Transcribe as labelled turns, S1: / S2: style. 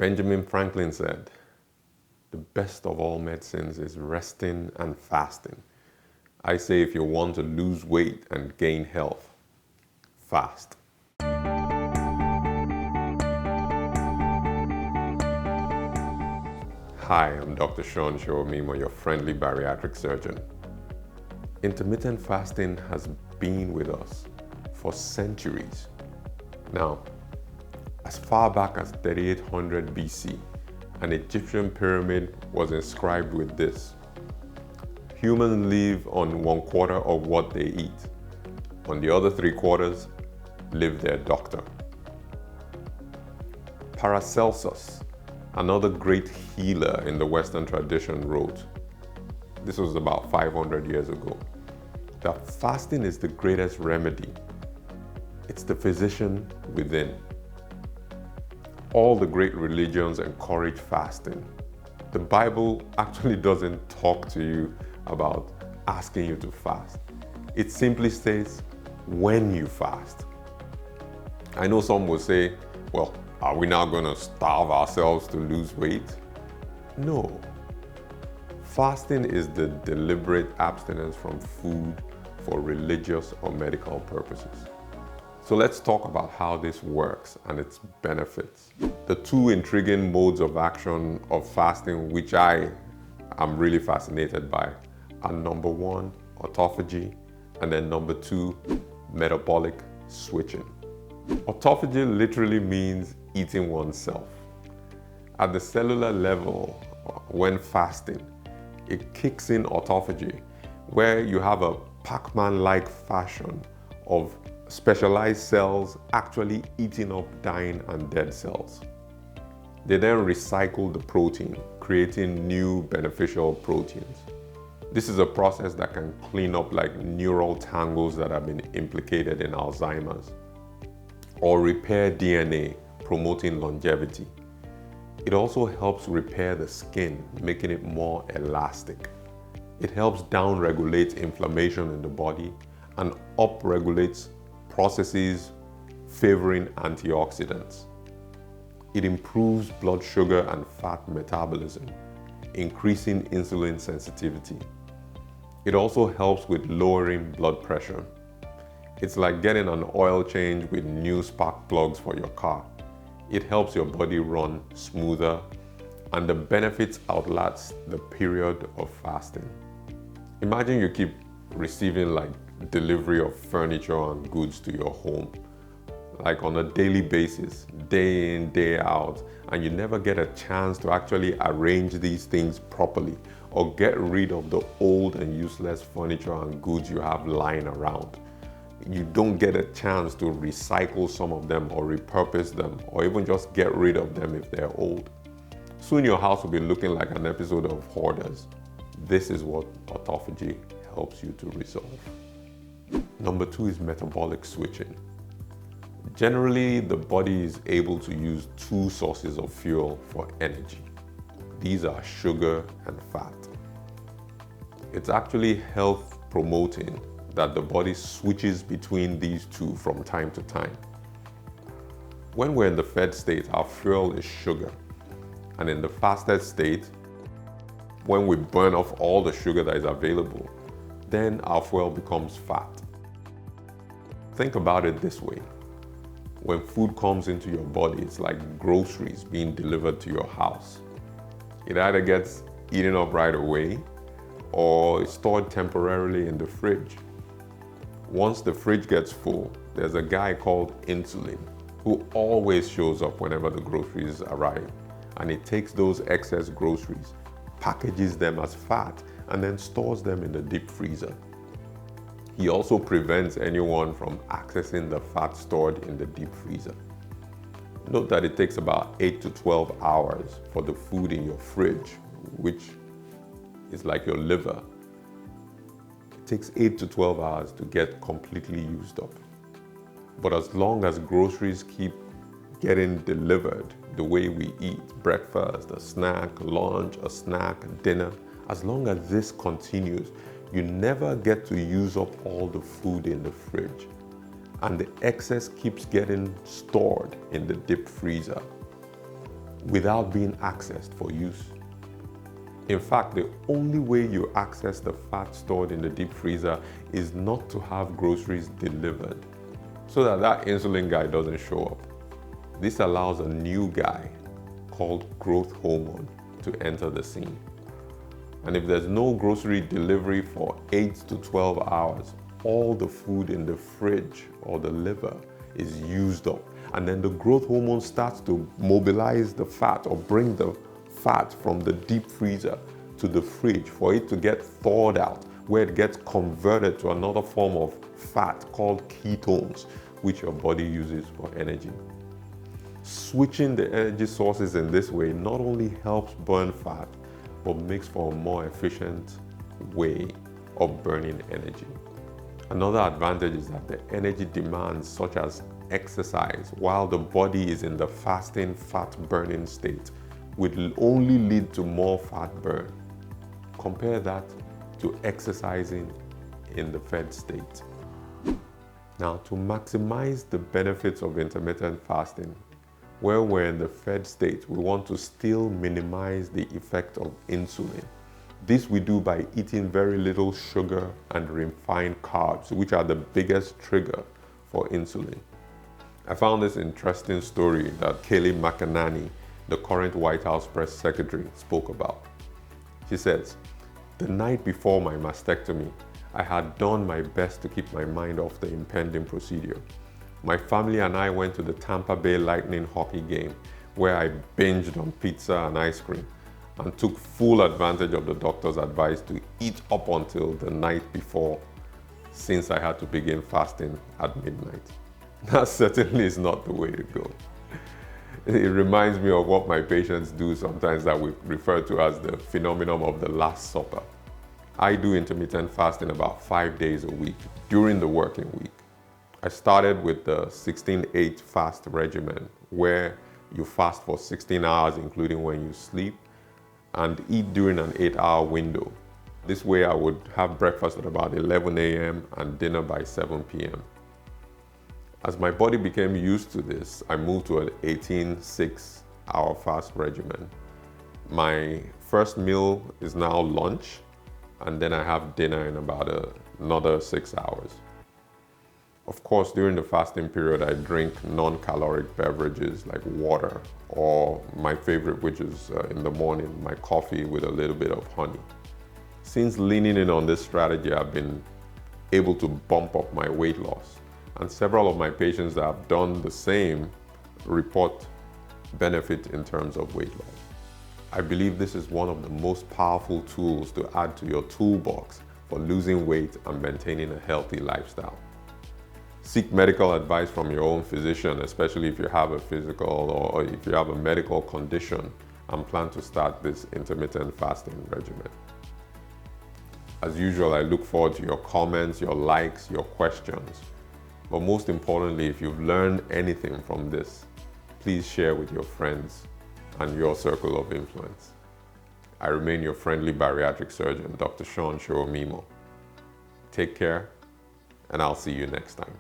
S1: Benjamin Franklin said, "The best of all medicines is resting and fasting." I say if you want to lose weight and gain health, fast. Hi, I'm Dr. Seun Sowemimo, your friendly bariatric surgeon. Intermittent fasting has been with us for centuries. Now, as far back as 3800 BC, an Egyptian pyramid was inscribed with this: "Humans live on 1/4 of what they eat. On the other 3/4 live their doctor." Paracelsus, another great healer in the Western tradition, wrote, this was about 500 years ago, that fasting is the greatest remedy. It's the physician within. All the great religions encourage fasting. The Bible actually doesn't talk to you about asking you to fast. It simply says when you fast. I know some will say, well, are we now going to starve ourselves to lose weight? No. Fasting is the deliberate abstinence from food for religious or medical purposes. So let's talk about how this works and its benefits. The two intriguing modes of action of fasting, which I am really fascinated by, are number 1, autophagy, and then number 2, metabolic switching. Autophagy literally means eating oneself. At the cellular level, when fasting, it kicks in autophagy, where you have a Pac-Man-like fashion of specialized cells actually eating up dying and dead cells. They then recycle the protein, creating new beneficial proteins. This is a process that can clean up like neural tangles that have been implicated in Alzheimer's, or repair DNA, promoting longevity. It also helps repair the skin, making it more elastic. It helps down-regulate inflammation in the body and up-regulates processes favoring antioxidants. It improves blood sugar and fat metabolism, increasing insulin sensitivity. It also helps with lowering blood pressure. It's like getting an oil change with new spark plugs for your car. It helps your body run smoother, and the benefits outlast the period of fasting. Imagine you keep receiving like delivery of furniture and goods to your home, like on a daily basis, day in, day out, and you never get a chance to actually arrange these things properly or get rid of the old and useless furniture and goods you have lying around. You don't get a chance to recycle some of them or repurpose them or even just get rid of them if they're old. Soon your house will be looking like an episode of Hoarders. This is what autophagy helps you to resolve. Number 2 is metabolic switching. Generally, the body is able to use 2 sources of fuel for energy. These are sugar and fat. It's actually health promoting that the body switches between these 2 from time to time. When we're in the fed state, our fuel is sugar. And in the fasted state, when we burn off all the sugar that is available, then our fuel becomes fat. Think about it this way. When food comes into your body, it's like groceries being delivered to your house. It either gets eaten up right away or it's stored temporarily in the fridge. Once the fridge gets full, there's a guy called insulin who always shows up whenever the groceries arrive. And it takes those excess groceries, packages them as fat, and then stores them in the deep freezer. He also prevents anyone from accessing the fat stored in the deep freezer. Note that it takes about 8 to 12 hours for the food in your fridge, which is like your liver. It takes 8 to 12 hours to get completely used up. But as long as groceries keep getting delivered the way we eat, breakfast, a snack, lunch, a snack, dinner, as long as this continues, you never get to use up all the food in the fridge. And the excess keeps getting stored in the deep freezer. without being accessed for use. In fact, the only way you access the fat stored in the deep freezer is not to have groceries delivered, so that insulin guy doesn't show up. This allows a new guy called growth hormone to enter the scene. And if there's no grocery delivery for 8 to 12 hours, all the food in the fridge or the liver is used up. And then the growth hormone starts to mobilize the fat or bring the fat from the deep freezer to the fridge for it to get thawed out, where it gets converted to another form of fat called ketones, which your body uses for energy. Switching the energy sources in this way not only helps burn fat, but makes for a more efficient way of burning energy. Another advantage is that the energy demands, such as exercise, while the body is in the fasting fat burning state, will only lead to more fat burn. Compare that to exercising in the fed state. Now, to maximize the benefits of intermittent fasting, where we're in the fed state, we want to still minimize the effect of insulin. This we do by eating very little sugar and refined carbs, which are the biggest trigger for insulin. I found this interesting story that Kayleigh McEnany, the current White House press secretary, spoke about. She says, "The night before my mastectomy, I had done my best to keep my mind off the impending procedure. My family and I went to the Tampa Bay Lightning hockey game, where I binged on pizza and ice cream and took full advantage of the doctor's advice to eat up until the night before, since I had to begin fasting at midnight." That certainly is not the way to go. It reminds me of what my patients do sometimes that we refer to as the phenomenon of the Last Supper. I do intermittent fasting about 5 days a week during the working week. I started with the 16-8 fast regimen, where you fast for 16 hours, including when you sleep, and eat during an 8-hour window. This way I would have breakfast at about 11 a.m. and dinner by 7 p.m. As my body became used to this, I moved to an 18-6-hour fast regimen. My first meal is now lunch, and then I have dinner in about another 6 hours. Of course, during the fasting period, I drink non-caloric beverages like water, or my favorite, which is in the morning, my coffee with a little bit of honey. Since leaning in on this strategy, I've been able to bump up my weight loss. And several of my patients that have done the same report benefit in terms of weight loss. I believe this is one of the most powerful tools to add to your toolbox for losing weight and maintaining a healthy lifestyle. Seek medical advice from your own physician, especially if you have a physical or if you have a medical condition, and plan to start this intermittent fasting regimen. As usual, I look forward to your comments, your likes, your questions. But most importantly, if you've learned anything from this, please share with your friends and your circle of influence. I remain your friendly bariatric surgeon, Dr. Seun Sowemimo. Take care, and I'll see you next time.